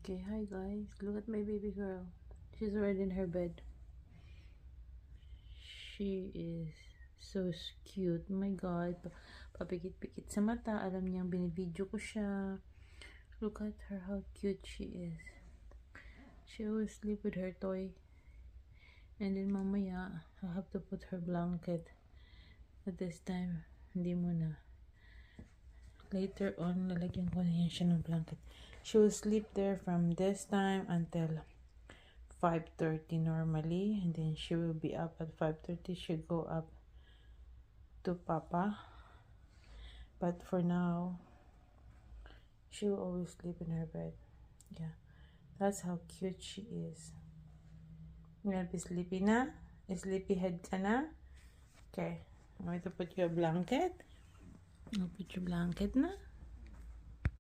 Okay, hi guys. Look at my baby girl. She's already in her bed. She is so cute. Oh my god. Papikit-pikit sa mata. Alam niyang binibidyo ko siya. Look at her, how cute she is. She always sleep with her toy. And then mamaya, I have to put her blanket. But this time, hindi muna. Later on, lalagyan ko na yan siya ng blanket. She will sleep there from this time until 5:30 normally, and then she will be up at 5:30. She'll go up to Papa, but for now she will always sleep in her bed. Yeah, that's how cute she is. You wanna be sleepy na? Sleepyhead ka na? Okay, I'm going to put your blanket. I'll put your blanket na.